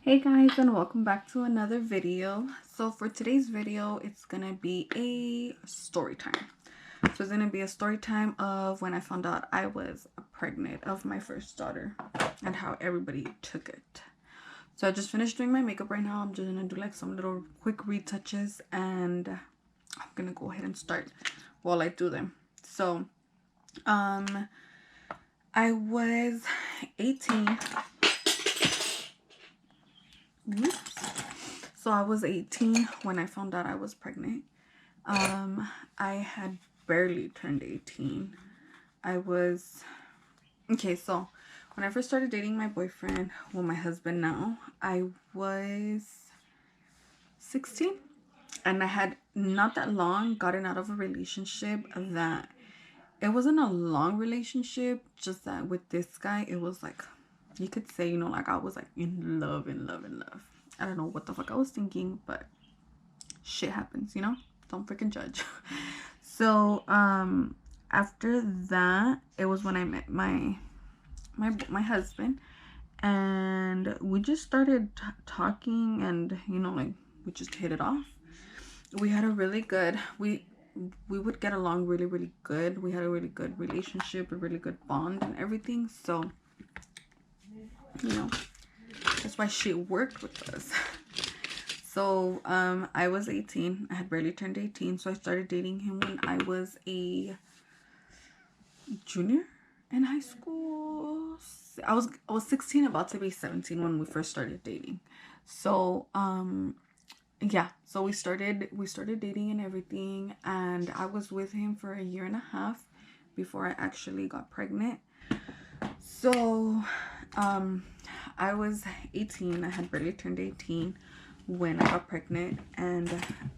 Hey guys, and welcome back to another video. So for today's video, it's gonna be a story time. So it's gonna be a story time of when I found out I was pregnant of my first daughter and how everybody took it. So I just finished doing my makeup right now. I'm just gonna do like some little quick retouches and I'm gonna go ahead and start while I do them. So I was 18. Whoops. So I was 18 when I found out I was pregnant. I had barely turned 18. I was okay. So when I first started dating my boyfriend, well, my husband now, I was 16, and I had not that long gotten out of a relationship that it wasn't a long relationship, just that with this guy, it was like, you could say, like I was like in love, in love, in love. I don't know what the fuck I was thinking, but shit happens, don't freaking judge. So after that, it was when I met my husband, and we just started talking, and like we just hit it off. We had a really good we would get along really, really good. We had a really good relationship, a really good bond and everything. So that's why she worked with us. So I was 18. I had barely turned 18, so I started dating him when I was a junior in high school. I was 16, about to be 17 when we first started dating. So yeah, so we started dating and everything, and I was with him for a year and a half before I actually got pregnant. So I was 18. I had barely turned 18 when I got pregnant, and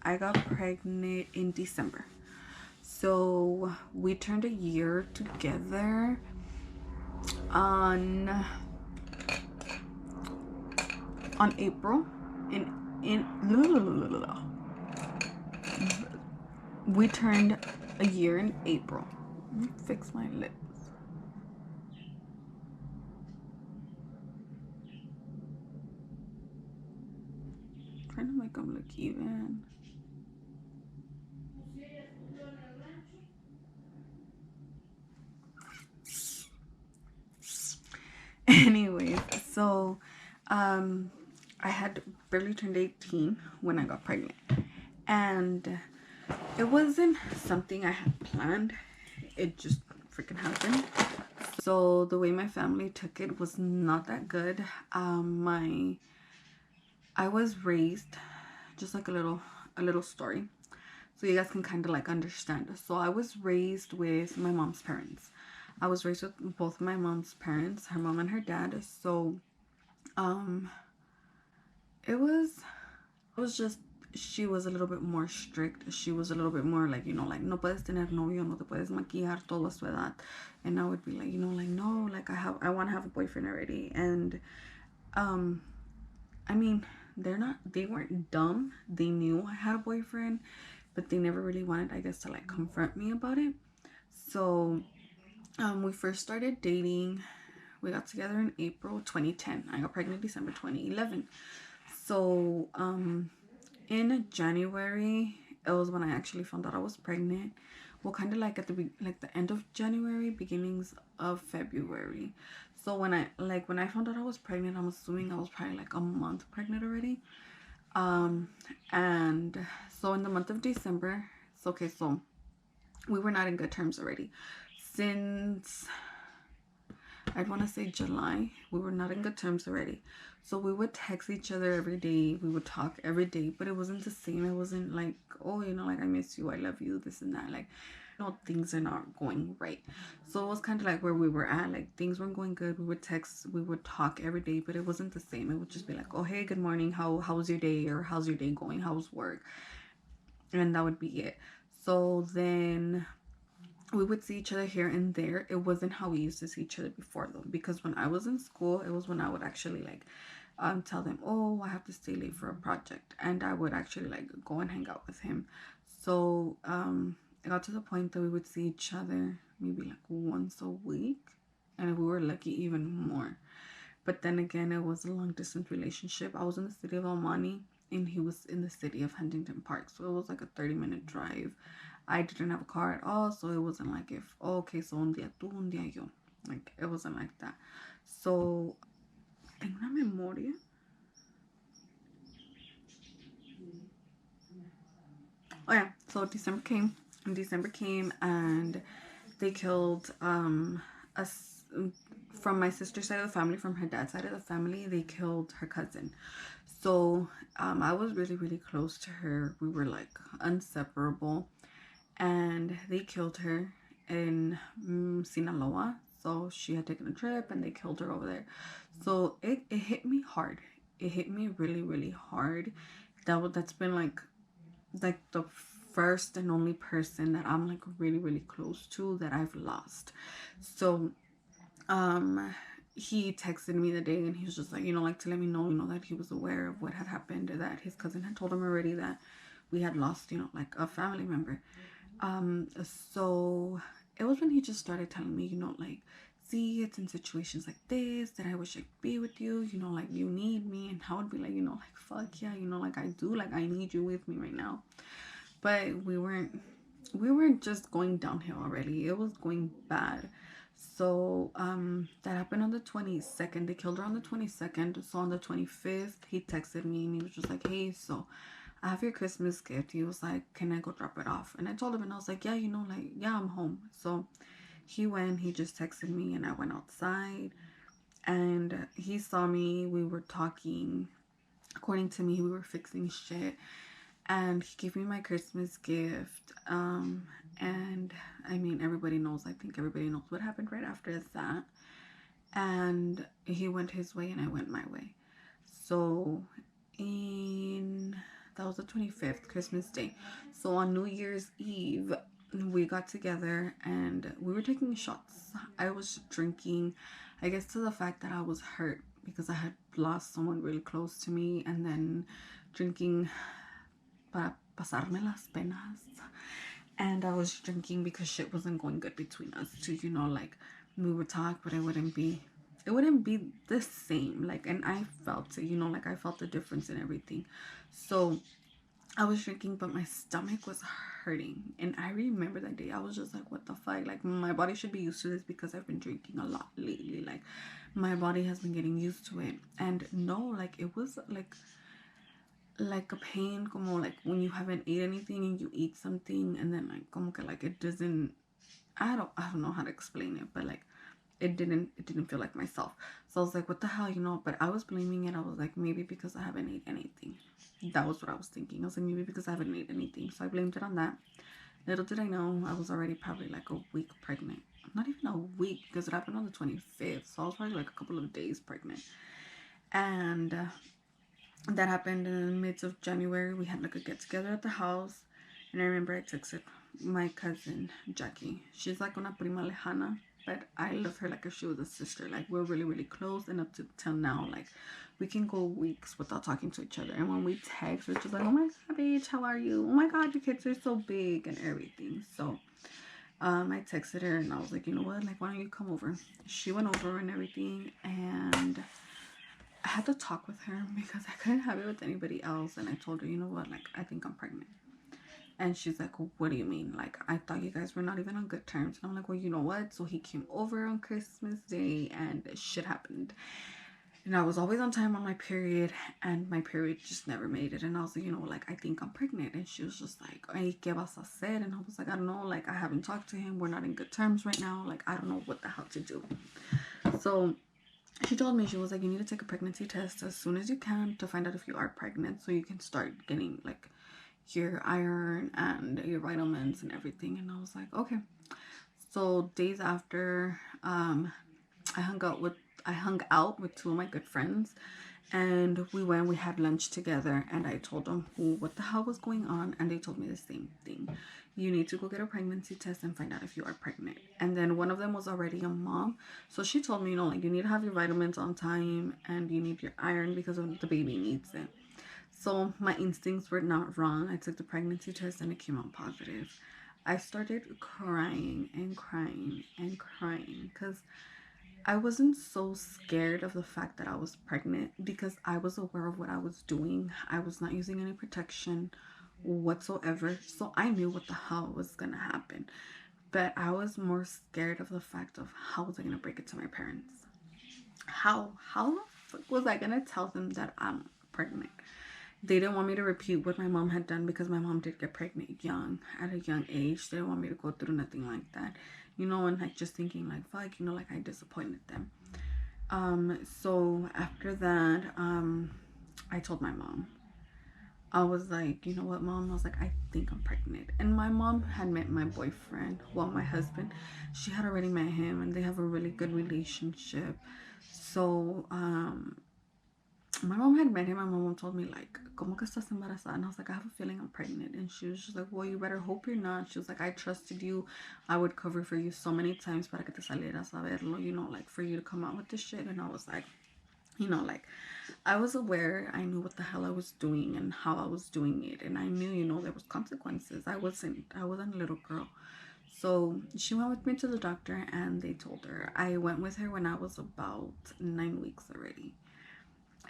I got pregnant in December. So we turned a year together on April. In We turned a year in April. Let me fix my lips. Trying to make them look even. Anyways, so I had barely turned 18 when I got pregnant, and it wasn't something I had planned. It just freaking happened. So the way my family took it was not that good. I was raised, just like a little story, so you guys can kind of like understand. So I was raised with my mom's parents. I was raised with both my mom's parents, her mom and her dad. So um it was just, she was a little bit more strict. She was a little bit more like, like, no puedes tener novio, no te puedes maquillar, todo a su edad. And I would be like, like, no, like I want to have a boyfriend already. And I mean, they weren't dumb. They knew I had a boyfriend, but they never really wanted, I guess, to like confront me about it. So we first started dating. We got together in April 2010. I got pregnant December 2011. So in January, it was when I actually found out I was pregnant. Well, kind of like at the end of January, beginnings of February. So when I found out I was pregnant, I'm assuming I was probably like a month pregnant already. And so in the month of December, it's okay. So we were not in good terms already since, I'd want to say, July. We were not in good terms already. So we would text each other every day. We would talk every day, but it wasn't the same. It wasn't like, oh, like, I miss you, I love you, this and that. Like, things are not going right. So it was kind of like where we were at. Like, things weren't going good. We would text, we would talk every day, but it wasn't the same. It would just be like, oh, hey, good morning. How's your day? Or how's your day going? How's work? And that would be it. So then we would see each other here and there. It wasn't how we used to see each other before, though, because when I was in school, it was when I would actually like tell them, oh, I have to stay late for a project, and I would actually like go and hang out with him. So it got to the point that we would see each other maybe like once a week, and if we were lucky, even more. But then again, it was a long distance relationship. I was in the city of Almani and he was in the city of Huntington Park. So it was like a 30-minute drive. I didn't have a car at all. So it wasn't like if, oh, okay, so un día tú, un día yo. Like, it wasn't like that. So, tengo una memoria. Oh yeah, so December came and they killed us from my sister's side of the family, from her dad's side of the family. They killed her cousin. So I was really, really close to her. We were like inseparable, and they killed her in Sinaloa. So she had taken a trip and they killed her over there. So it hit me hard. It hit me really, really hard. That's been like the first and only person that I'm like really, really close to that I've lost. So he texted me the day and he was just like, like to let me know, that he was aware of what had happened, that his cousin had told him already that we had lost, like a family member. So it was when he just started telling me, like, see, it's in situations like this that I wish I could be with you, like you need me. And I would be like, like, fuck yeah, like I do, like I need you with me right now. But we weren't just going downhill already. It was going bad. So that happened on the 22nd. They killed her on the 22nd. So on the 25th, he texted me and he was just like, hey, so I have your Christmas gift. He was like, can I go drop it off? And I told him, and I was like, yeah, like, yeah, I'm home. So he just texted me and I went outside and he saw me. We were talking. According to me, we were fixing shit. And he gave me my Christmas gift. And I mean, everybody knows, I think everybody knows what happened right after that. And he went his way and I went my way. So that was the 25th, Christmas Day. So on New Year's Eve, we got together and we were taking shots. I was drinking, I guess, to the fact that I was hurt because I had lost someone really close to me, and then drinking para pasarme las penas. And I was drinking because shit wasn't going good between us two, like we would talk, but it wouldn't be the same. Like, and I felt it, like I felt the difference in everything. So I was drinking, but my stomach was hurting. And I remember that day, I was just like, what the fuck? Like, my body should be used to this because I've been drinking a lot lately. Like, my body has been getting used to it. And no, like, it was like a pain, como like when you haven't ate anything and you eat something and then like como que like it doesn't, I don't know how to explain it, but like it didn't feel like myself. So I was like, what the hell, but I was blaming it. I was like, maybe because I haven't ate anything. That was what I was thinking. I was like, maybe because I haven't ate anything. So I blamed it on that. Little did I know, I was already probably like a week pregnant. Not even a week, because it happened on the 25th. So I was probably like a couple of days pregnant. And that happened in the midst of January. We had like a get together at the house, and I remember I texted my cousin Jackie. She's like una prima lejana, but I love her like if she was a sister. Like, we're really, really close, and up to till now, like we can go weeks without talking to each other. And when we text, we're just like, oh my god, bitch, how are you? Oh my god, your kids are so big and everything. So I texted her and I was like, you know what, like, why don't you come over? She went over and everything, and I had to talk with her because I couldn't have it with anybody else. And I told her, you know what, like, I think I'm pregnant. And she's like, well, what do you mean? Like, I thought you guys were not even on good terms. And I'm like, well, you know what? So he came over on Christmas Day and shit happened. And I was always on time on my period, and my period just never made it. And I was like, you know, like, I think I'm pregnant. And she was just like, ay, ¿qué vas a hacer? And I was like, I don't know. Like, I haven't talked to him. We're not in good terms right now. Like, I don't know what the hell to do. So she told me, she was like, you need to take a pregnancy test as soon as you can to find out if you are pregnant, so you can start getting like your iron and your vitamins and everything. And I was like, okay. So days after, I hung out with two of my good friends, and we had lunch together, and I told them what the hell was going on, and they told me the same thing. You need to go get a pregnancy test and find out if you are pregnant. And then one of them was already a mom, so she told me, like, you need to have your vitamins on time and you need your iron because the baby needs it. So my instincts were not wrong. I took the pregnancy test and it came out positive. I started crying and crying and crying because I wasn't so scared of the fact that I was pregnant because I was aware of what I was doing. I was not using any protection whatsoever. So I knew what the hell was gonna happen. But I was more scared of the fact of how was I gonna break it to my parents? How the fuck was I gonna tell them that I'm pregnant? They didn't want me to repeat what my mom had done because my mom did get pregnant young, at a young age. They didn't want me to go through nothing like that. And like just thinking like, fuck, like I disappointed them. So after that, I told my mom. I was like, you know what, mom? I was like, I think I'm pregnant. And my mom had met my boyfriend, well, my husband. She had already met him, and they have a really good relationship. So, my mom had met him, and my mom told me, like, ¿Cómo que estás embarazada? And I was like, I have a feeling I'm pregnant. And she was just like, well, you better hope you're not. She was like, I trusted you. I would cover for you so many times para que te salieras a verlo, like, for you to come out with this shit. And I was like, like, I was aware. I knew what the hell I was doing and how I was doing it. And I knew, there was consequences. I wasn't a little girl. So she went with me to the doctor and they told her. I went with her when I was about 9 weeks already.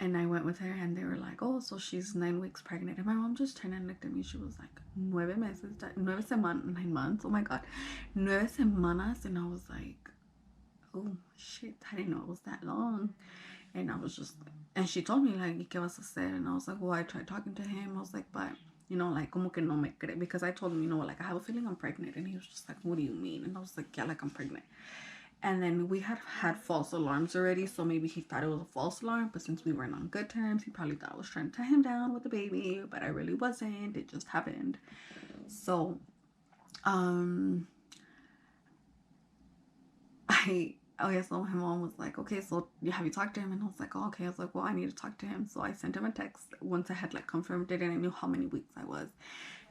And I went with her and they were like, oh, so she's 9 weeks pregnant. And my mom just turned and looked at me. She was like, 9 meses, 9 semanas, 9 months. Oh my God, 9 semanas. And I was like, oh shit, I didn't know it was that long. And I was just, and she told me, like, ¿qué vas a hacer? And I was like, well, I tried talking to him. I was like, but, like, como que no me cree. Because I told him, like, I have a feeling I'm pregnant. And he was just like, what do you mean? And I was like, yeah, like, I'm pregnant. And then we had false alarms already, so maybe he thought it was a false alarm. But since we weren't on good terms, he probably thought I was trying to tie him down with the baby. But I really wasn't. It just happened. So, so my mom was like, okay, so have you talked to him? And I was like, oh, okay. I was like, well, I need to talk to him. So I sent him a text once I had like confirmed it and I knew how many weeks I was.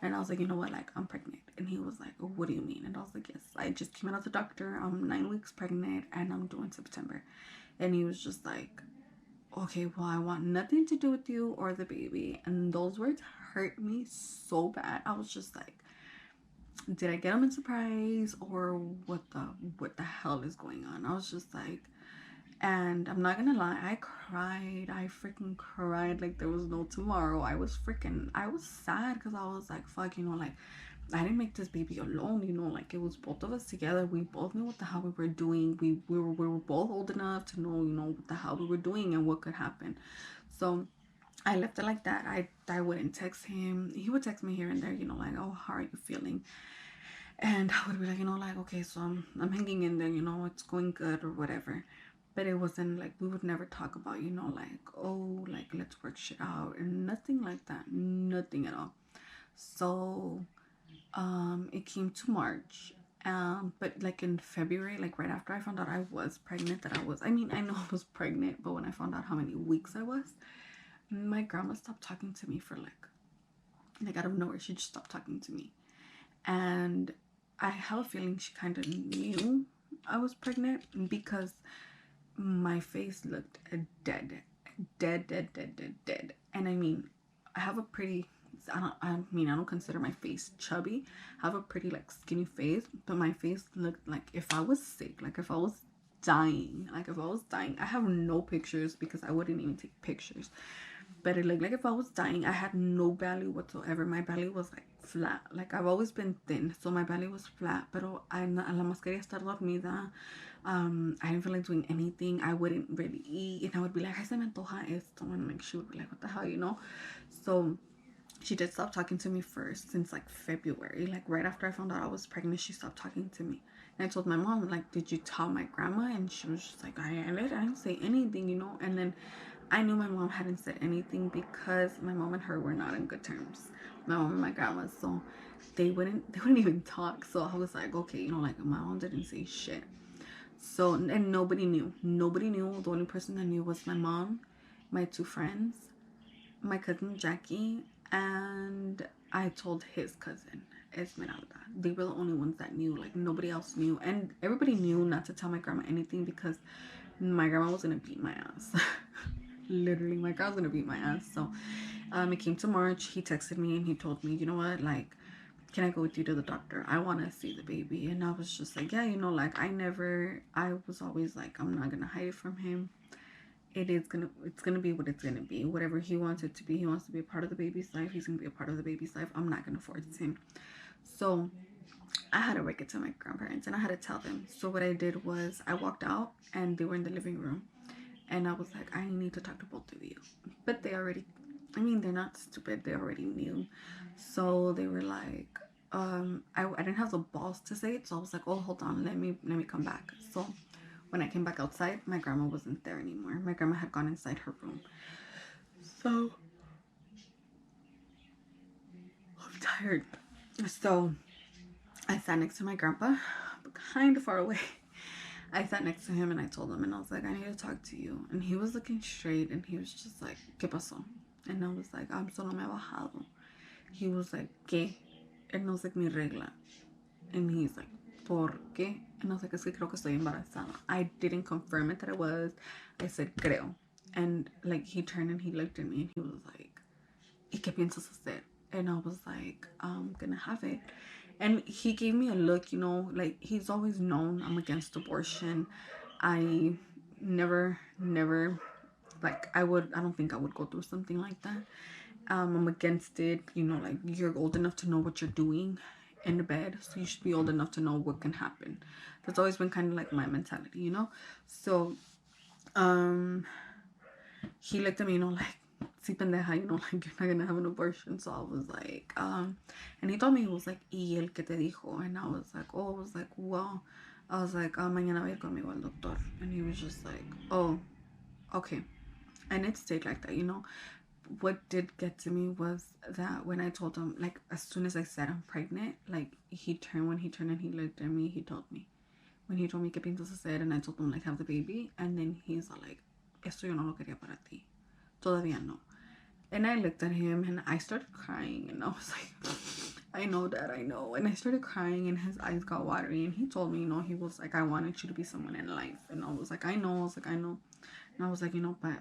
And I was like, you know what, like, I'm pregnant. And he was like, oh, what do you mean? And I was like, yes, I just came out of the doctor. I'm 9 weeks pregnant and I'm due in September. And he was just like, okay, well, I want nothing to do with you or the baby. And those words hurt me so bad. I was just like, did I get him in surprise or what the hell is going on? I was just like, and I'm not gonna lie, I cried. I freaking cried like there was no tomorrow. I was sad because I was like, fuck, like, I didn't make this baby alone, like, it was both of us together. We both knew what the hell we were doing. We were both old enough to know, what the hell we were doing and what could happen. So I left it like that. I wouldn't text him. He would text me here and there, like, oh, how are you feeling? And I would be like, like, okay, so I'm hanging in there, it's going good or whatever. But it wasn't like, we would never talk about, like, oh, like, let's work shit out, and nothing like that. Nothing at all. So it came to March. But like in February, like right after I found out I was pregnant, I know I was pregnant, but when I found out how many weeks I was, my grandma stopped talking to me for like out of nowhere. She just stopped talking to me. And I have a feeling she kind of knew I was pregnant because my face looked dead. And I have a pretty, I don't consider my face chubby. I have a pretty like skinny face, but my face looked like if I was sick, like if I was dying. I have no pictures because I wouldn't even take pictures. But it looked like if I was dying. I had no belly whatsoever. My belly was like flat. Like, I've always been thin, so my belly was flat. Pero la más quería estar dormida. I didn't feel like doing anything. I wouldn't really eat, and I would be like, "Ay, se me antoja esto," and like she would be like, "What the hell," So she did stop talking to me first since like February. Like right after I found out I was pregnant, she stopped talking to me. And I told my mom, like, did you tell my grandma? And she was just like, I didn't say anything, And then I knew my mom hadn't said anything because my mom and her were not in good terms. My mom and my grandma, so they wouldn't even talk. So I was like, okay, like, my mom didn't say shit. So, and nobody knew. The only person that knew was my mom, my two friends, my cousin Jackie, and I told his cousin Esmeralda. They were the only ones that knew. Like, nobody else knew. And everybody knew not to tell my grandma anything because my grandma was gonna beat my ass. Literally, my grandma was gonna beat my ass. So it came to March. He texted me and he told me, you know what, like, can I go with you to the doctor? I want to see the baby. And I was just like, yeah, like I was always like, I'm not going to hide it from him. It's gonna be what it's gonna be. Whatever he wants it to be. He wants to be a part of the baby's life. He's gonna be a part of the baby's life. I'm not gonna force him. So I had to break it to my grandparents and I had to tell them. So what I did was I walked out and they were in the living room. And I was like, I need to talk to both of you. But they already, they're not stupid. They already knew. So they were like, I didn't have the balls to say it. So I was like, oh, hold on. Let me come back. So when I came back outside, my grandma wasn't there anymore. My grandma had gone inside her room. So I'm tired. So I sat next to my grandpa, kind of far away. I sat next to him and I told him, and I was like, I need to talk to you. And he was looking straight and he was just like, ¿Qué pasó? And I was like, solo me ha bajado. He was like, ¿Qué? And I was like, mi regla. And he's like, ¿Por qué? And I was like, es que creo que estoy embarazada. I didn't confirm it that I was. I said, creo. And like he turned and he looked at me and he was like, ¿Y qué piensas hacer? And I was like, I'm gonna have it. And he gave me a look, like he's always known I'm against abortion. I never, like I don't think I would go through something like that. I'm against it, like you're old enough to know what you're doing in the bed, so you should be old enough to know what can happen. That's always been kind of like my mentality, So, he looked at me, like, si pendeja, like you're not gonna have an abortion. So I was like, and he told me, he was like, ¿Y el que te dijo? And I was like, well, I was like, mañana voy a ir conmigo al doctor. And he was just like, oh, okay. And it stayed like that, What did get to me was that when I told him, like, as soon as I said I'm pregnant, like, when he turned and he looked at me, he told me. When he told me, ¿Qué piensas hacer? And I told him, like, have the baby. And then he's like, esto yo no lo quería para ti. Todavía no. And I looked at him and I started crying. And I was like, I know, Dad, I know. And I started crying and his eyes got watery. And he told me, he was like, I wanted you to be someone in life. And I was like, I know. I know. And I was like, but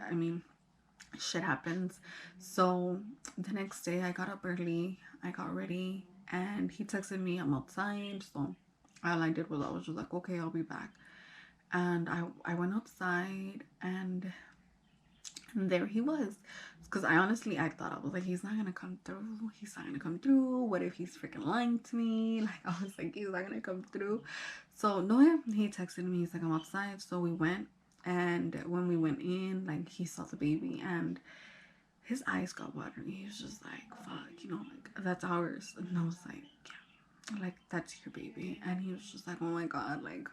shit happens. So the next day I got up early. I got ready. And he texted me, I'm outside. So all I did was I was just like, okay, I'll be back. And I went outside and there he was. Because I thought, I was like, he's not gonna come through. He's not gonna come through. What if he's freaking lying to me? Like, I was like, he's not gonna come through. So no, he texted me. He's like, I'm outside. So we went, and when we went in, like, he saw the baby and his eyes got watery. He was just like, fuck, like, that's ours. And I was like, yeah, like, that's your baby. And he was just like, oh my God, like,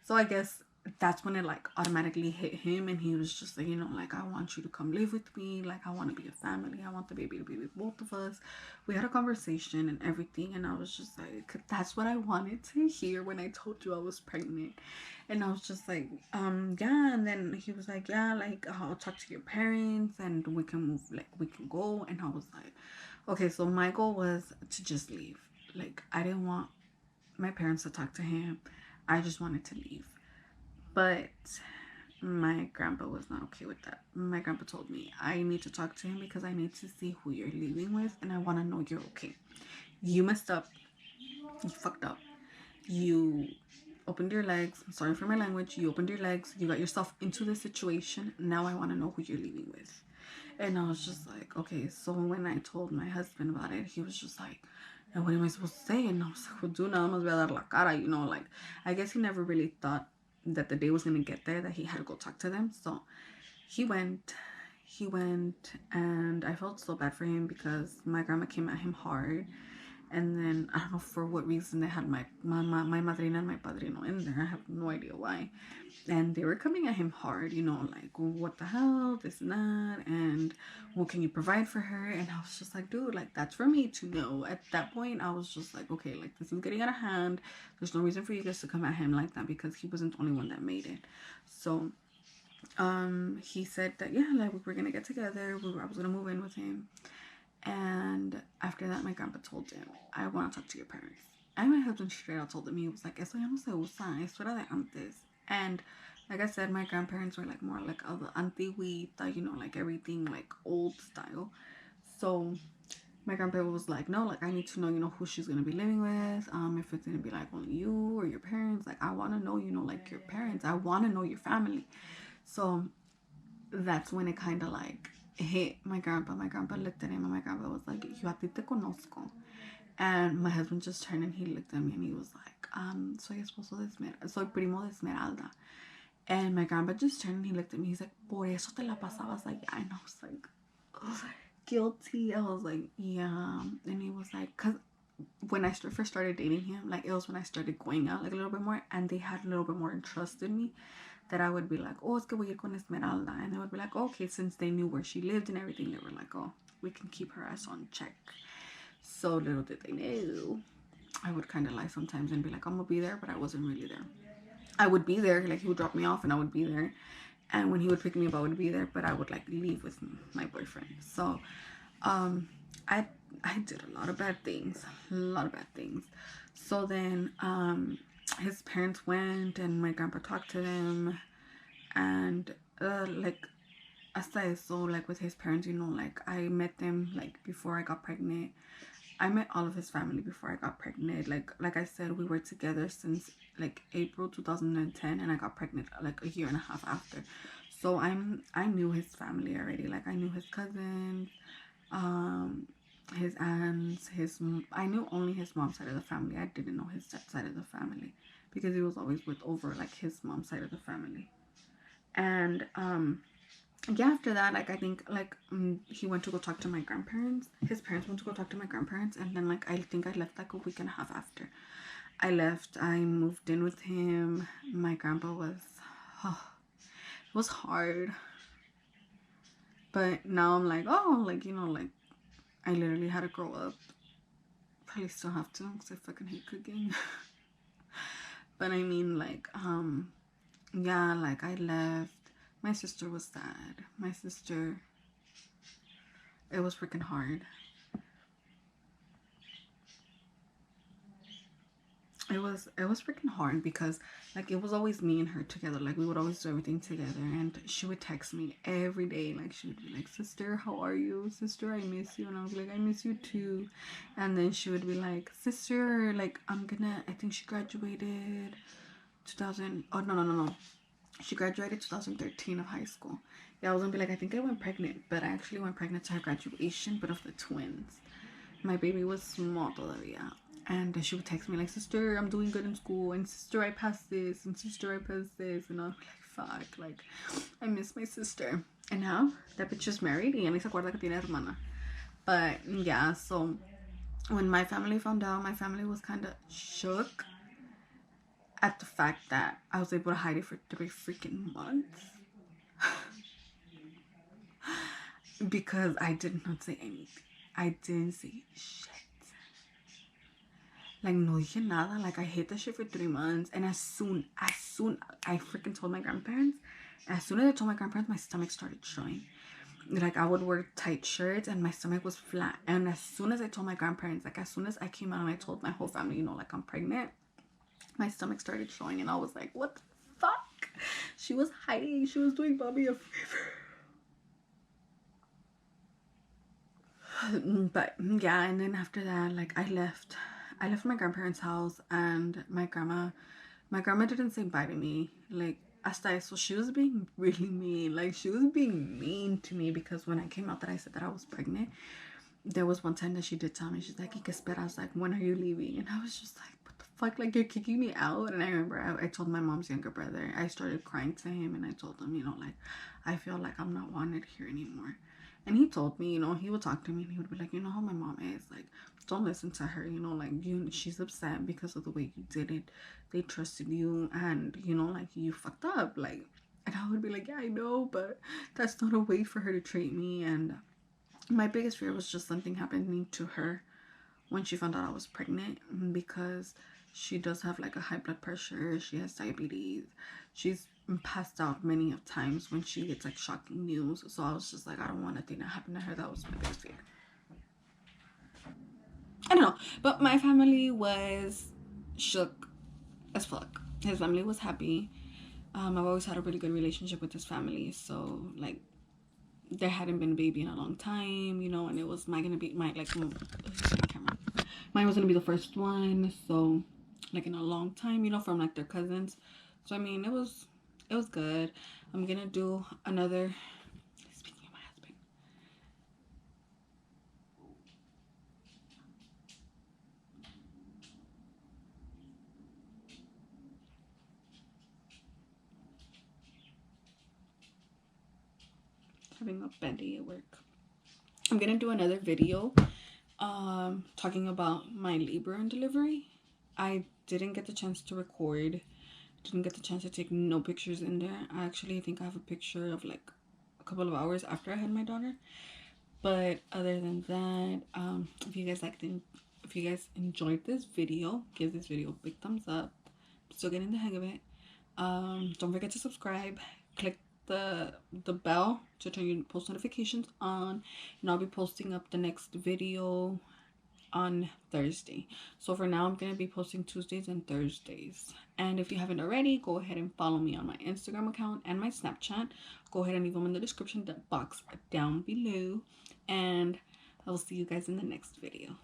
so I guess that's when it like automatically hit him, and he was just like, like, I want you to come live with me, like, I want to be a family, I want the baby to be with both of us. We had a conversation and everything, and I was just like, that's what I wanted to hear when I told you I was pregnant. And I was just like, yeah. And then he was like, yeah, like, I'll talk to your parents and we can move, like, we can go. And I was like, okay. So my goal was to just leave. Like, I didn't want my parents to talk to him. I just wanted to leave. But my grandpa was not okay with that. My grandpa told me, I need to talk to him because I need to see who you're leaving with, and I want to know you're okay. You messed up. You fucked up. You opened your legs. I'm sorry for my language. You opened your legs. You got yourself into this situation. Now I want to know who you're leaving with. And I was just like, okay. So when I told my husband about it, he was just like, and what am I supposed to say? And I was like, well, dude, nada más voy a dar la cara, like, I guess he never really thought that the day was going to get there, that he had to go talk to them. So he went, and I felt so bad for him because my grandma came at him hard. And then I don't know for what reason they had my madrina and my padrino in there. I have no idea why. And they were coming at him hard, like, what the hell, this and that, and what can you provide for her? And I was just like, dude, like, that's for me to know. At that point, I was just like, okay, like, this is getting out of hand. There's no reason for you guys to come at him like that because he wasn't the only one that made it. So he said that, yeah, like, we were gonna get together. I was gonna move in with him. And after that, my grandpa told him, I want to talk to your parents. And my husband straight out told him, he was like, eso ya no se usa, eso era de antes. And like I said, my grandparents were like more like of the antiguita, like everything like old style. So My grandpa was like, no, like I need to know, who she's gonna be living with. If it's gonna be like only you or your parents. Like I wanna know, like your parents. I wanna know your family. So that's when it kind of like hit my grandpa. My grandpa looked at him and my grandpa was like, yo a ti te conozco. And my husband just turned and he looked at me and he was like, soy esposo de Esmeralda, soy primo de Esmeralda. And my grandpa just turned and he looked at me. He's like, por eso te la pasabas allá. And I was like, ugh, guilty. I was like, yeah. And he was like, because when I first started dating him, like it was when I started going out like a little bit more, and they had a little bit more interest in me, that I would be like, oh, es que voy a ir con Esmeralda. And they would be like, okay, since they knew where she lived and everything, they were like, oh, we can keep her ass on check. So little did they know, I would kind of lie sometimes and be like, I'm gonna be there, but I wasn't really there. I would be there, like he would drop me off and I would be there. And when he would pick me up, I would be there, but I would like leave with my boyfriend. So I did a lot of bad things. So then his parents went and my grandpa talked to them, and like hasta eso, like with his parents, like I met them like before I got pregnant. I met all of his family before I got pregnant. Like I said, we were together since like April 2010, and I got pregnant like a year and a half after. So I knew his family already. Like I knew his cousins, his aunts, I knew only his mom's side of the family. I didn't know his dad's side of the family because he was always with over like his mom's side of the family. And yeah, after that, like I think like he went to go talk to my grandparents. His parents went to go talk to my grandparents, and then like I think I left like a week and a half after I left. I moved in with him. My grandpa was, it was hard, but now I'm like, oh, like like I literally had to grow up. Probably still have to because I fucking hate cooking. But I mean, like yeah, like I left. My sister was sad. My sister, it was freaking hard. It was freaking hard because like it was always me and her together. Like we would always do everything together, and she would text me every day. Like she would be like, sister, how are you? Sister, I miss you. And I was like, I miss you too. And then she would be like, sister, like I think she graduated 2000. Oh no, she graduated 2013 of high school. Yeah, I was gonna be like, I think I went pregnant, but I actually went pregnant to her graduation, but of the twins. My baby was small todavía. And she would text me like, sister, I'm doing good in school, and sister, I passed this, and sister, I passed this. And I was like, fuck, like I miss my sister. And now that bitch is married y ya ni se acuerda que tiene hermana. But yeah, so when my family found out, my family was kind of shook at the fact that I was able to hide it for 3 freaking months. Because I did not say anything. I didn't say shit. Like, no dije nada. Like, I hid that shit for 3 months. And as soon, I freaking told my grandparents. As soon as I told my grandparents, my stomach started showing. Like, I would wear tight shirts and my stomach was flat. And as soon as I told my grandparents, like, as soon as I came out and I told my whole family, like, I'm pregnant, my stomach started showing. And I was like, what the fuck? She was hiding. She was doing Bobby a favor. But, yeah, and then after that, like, I left my grandparents' house, and my grandma didn't say bye to me. Like, hasta eso, she was being really mean. Like, she was being mean to me because when I came out that I said that I was pregnant, there was one time that she did tell me, she's like, ¿Y qué esperas? Like, when are you leaving? And I was just like, what the fuck? Like, you're kicking me out? And I remember I told my mom's younger brother, I started crying to him, and I told him, like, I feel like I'm not wanted here anymore. And he told me, he would talk to me and he would be like, how my mom is. Like, don't listen to her, like, she's upset because of the way you did it. They trusted you and, like, you fucked up. Like, and I would be like, yeah, I know, but that's not a way for her to treat me. And my biggest fear was just something happening to her when she found out I was pregnant, because she does have like a high blood pressure. She has diabetes. She's passed out many of times when she gets like shocking news. So I was just like, I don't want anything to happen to her. That was my biggest fear. I don't know, but my family was shook as fuck. His family was happy. I've always had a really good relationship with his family, so like there hadn't been a baby in a long time, you know, and it was mine was gonna be the first one, so like in a long time, you know, from like their cousins. So I mean, it was good. I'm gonna do another. Speaking of my husband, having a bad day at work. I'm gonna do another video talking about my labor and delivery. I didn't get the chance to record, didn't get the chance to take no pictures in there. I actually think I have a picture of like a couple of hours after I had my daughter. But other than that, if you guys enjoyed this video, give this video a big thumbs up. I'm still getting the hang of it. Don't forget to subscribe. Click the bell to turn your post notifications on, and I'll be posting up the next video on Thursday. So for now, I'm gonna be posting Tuesdays and Thursdays. And if you haven't already, go ahead and follow me on my Instagram account and my Snapchat. Go ahead and leave them in the description box down below, and I will see you guys in the next video.